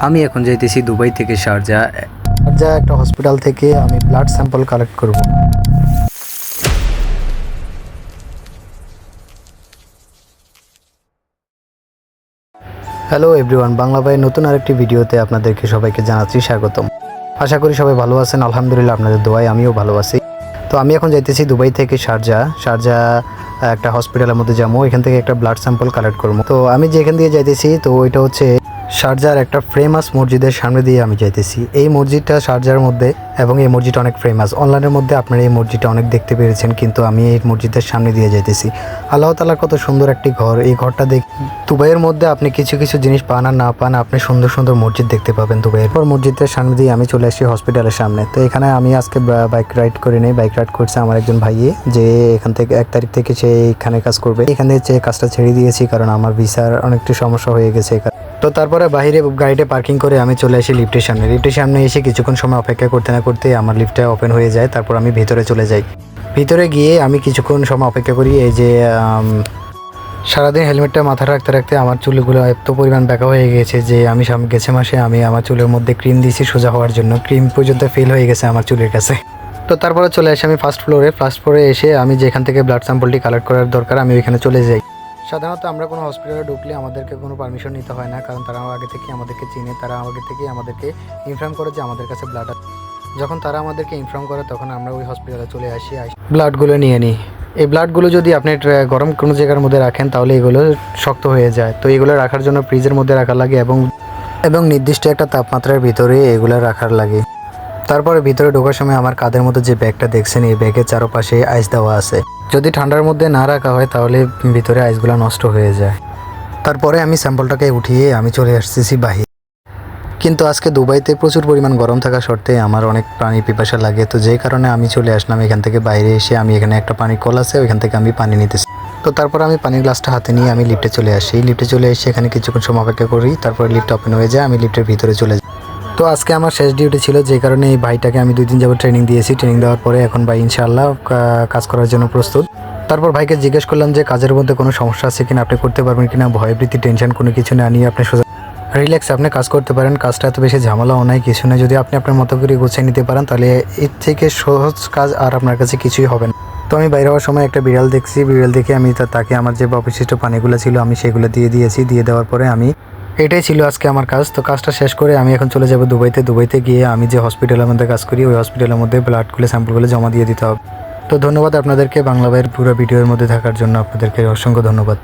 আমি এখন যাইতেছি দুবাই থেকে শারজা। শারজা একটা হসপিটাল থেকে আমি ব্লাড স্যাম্পল কালেক্ট করব। হ্যালো এভরিওয়ান, বাংলা ভাইয়ের নতুন আরেকটি ভিডিওতে আপনাদেরকে সবাইকে জানাচ্ছি স্বাগতম। আশা করি সবাই ভালো আছেন, আলহামদুলিল্লাহ আপনাদের দোয়ায় আমিও ভালো আছি। তো আমি এখন যাইতেছি দুবাই থেকে শারজা একটা হসপিটালের মধ্যে যাবো, এখান থেকে একটা ব্লাড স্যাম্পল কালেক্ট করবো। তো আমি যেখান দিয়ে যাইতেছি তো ওইটা হচ্ছে শারজার একটা ফেমাস মসজিদের সামনে দিয়ে আমি যাইতেছি। এই মসজিদটা শারজার মধ্যে এবং এই মসজিদটা অনেক ফেমাস। অনলাইনের মধ্যে আপনারা এই মসজিদটা অনেক দেখতে পেরেছেন, কিন্তু আমি এই মসজিদের সামনে দিয়ে যাইতেছি। আল্লাহ তাআলার কত সুন্দর একটি ঘর। এই ঘরটা দুবাইয়ের মধ্যে আপনি কিছু কিছু জিনিস পান আর না পান, আপনি সুন্দর সুন্দর মসজিদ দেখতে পাবেন দুবাইয়ের। পর মসজিদের সামনে দিয়ে আমি চলে আসি হসপিটালের সামনে। তো এখানে আমি আজকে বাইক রাইড করে নেই। বাইক রাইড করছে আমার একজন ভাইয়ে, যে এখান থেকে 1 তারিখ থেকে সে এখানে কাজ করবে। এখানে যে কাজটা ছেড়ে দিয়েছি কারণ আমার ভিসার অনেকটা সমস্যা হয়ে গেছে। তো তারপরে বাইরে গাড়িটা পার্কিং করে আমি চলে আসি লিফটের সামনে। লিফটের সামনে এসে কিছুক্ষণ সময় অপেক্ষা করতে না করতে আমার লিফটটা ওপেন হয়ে যায়। তারপর আমি ভিতরে চলে যাই। ভিতরে গিয়ে আমি কিছুক্ষণ সময় অপেক্ষা করি। এই যে সারাদিন হেলমেটটা মাথায় রাখতে রাখতে আমার চুলগুলো এত পরিমাণ ব্যাকা হয়ে গেছে যে আমি গেছে মাসে আমি আমার চুলের মধ্যে ক্রিম দিয়েছি সোজা হওয়ার জন্য। ক্রিম পর্যন্ত ফেল হয়ে গেছে আমার চুলের কাছে। তো তারপরে চলে আসি আমি ফার্স্ট ফ্লোরে এসে আমি যেখান থেকে ব্লাড স্যাম্পলটি কালেক্ট করার দরকার আমি ওইখানে চলে যাই। সাধারণত আমরা কোনো হসপিটালে ঢুকলে আমাদেরকে কোনো পারমিশন নিতে হয় না, কারণ তারা আগে থেকে আমাদেরকে চিনে। তারা আগে থেকে আমাদেরকে ইনফর্ম করে যে আমাদের কাছে ব্লাড আছে। যখন তারা আমাদেরকে ইনফর্ম করে তখন আমরা ওই হসপিটালে চলে আসি, ব্লাডগুলো নিয়ে নিই। এই ব্লাডগুলো যদি আপনি গরম কোনো জায়গার মধ্যে রাখেন তাহলে এগুলো শক্ত হয়ে যায়। তো এগুলো রাখার জন্য ফ্রিজের মধ্যে রাখা লাগে এবং নির্দিষ্ট একটা তাপমাত্রার ভিতরে এগুলো রাখার লাগে। তারপরে ভিতরে ঢোকার সময় আমার কাঁধের মধ্যে যে ব্যাগটা দেখছেন, এই ব্যাগের চারপাশে আইস দেওয়া আছে। যদি ঠান্ডার মধ্যে না রাখা হয় তাহলে ভিতরে আইসগুলো নষ্ট হয়ে যায়। তারপরে আমি স্যাম্পলটাকে উঠিয়ে আমি চলে আসতেছি বাহির। কিন্তু আজকে দুবাইতে প্রচুর পরিমাণ গরম থাকা সত্ত্বে আমার অনেক পানি পিপাসা লাগে। তো যেই কারণে আমি চলে আসলাম এখান থেকে বাইরে এসে আমি এখানে একটা পানির কল আছে, ওইখান থেকে আমি পানি নিতেছি। তো তারপর আমি পানির গ্লাসটা হাতে নিয়ে আমি লিফটে চলে আসি। লিফটে চলে এসে এখানে কিছুক্ষণ সময় অপেক্ষা করি। তারপরে লিফট ওপেন হয়ে যায়, আমি লিফটের ভিতরে চলে যাই। তো আজকে আমার শেষ ডিউটি ছিল, যে কারণে এই ভাইটাকে আমি 2 দিন যাবত ট্রেনিং দিয়েছি। ট্রেনিং দেওয়ার পরে এখন ভাই ইনশাআল্লাহ কাজ করার জন্য প্রস্তুত। তারপর ভাইকে জিজ্ঞেস করলাম যে কাজের মধ্যে কোনো সমস্যা আছে কিনা, আপনি করতে পারবেন কিনা। ভয়ভীতি টেনশন কোনো কিছু না নিয়ে আপনি সোজা রিল্যাক্স আপনি কাজ করতে পারেন। কাজটা এত বেশি ঝামেলাও নাই, কিছু না। যদি আপনি আপনার মতো করে গুছিয়ে নিতে পারেন তাহলে এর থেকে সহজ কাজ আর আপনার কাছে কিছুই হবে না। তো আমি বাইরে হওয়ার সময় একটা বিড়াল দেখছি। বিড়াল দেখে আমি তাকে আমার যে অবশিষ্ট পানিগুলো ছিল আমি সেগুলো দিয়ে দিয়েছি। দিয়ে দেওয়ার পরে এটাই ছিল আজকে আমার কাজ। তো কাজটা শেষ করে আমি এখন চলে যাব দুবাইতে গিয়ে আমি যে হসপিটালের মধ্যে কাজ করি ওই হসপিটালের মধ্যে ব্লাডগুলো স্যাম্পলগুলো জমা দিয়ে দিতে হবে। তো ধন্যবাদ আপনাদেরকে বাংলা ভাইয়ের পুরো ভিডিওর মধ্যে থাকার জন্য। আপনাদেরকে অসংখ্য ধন্যবাদ।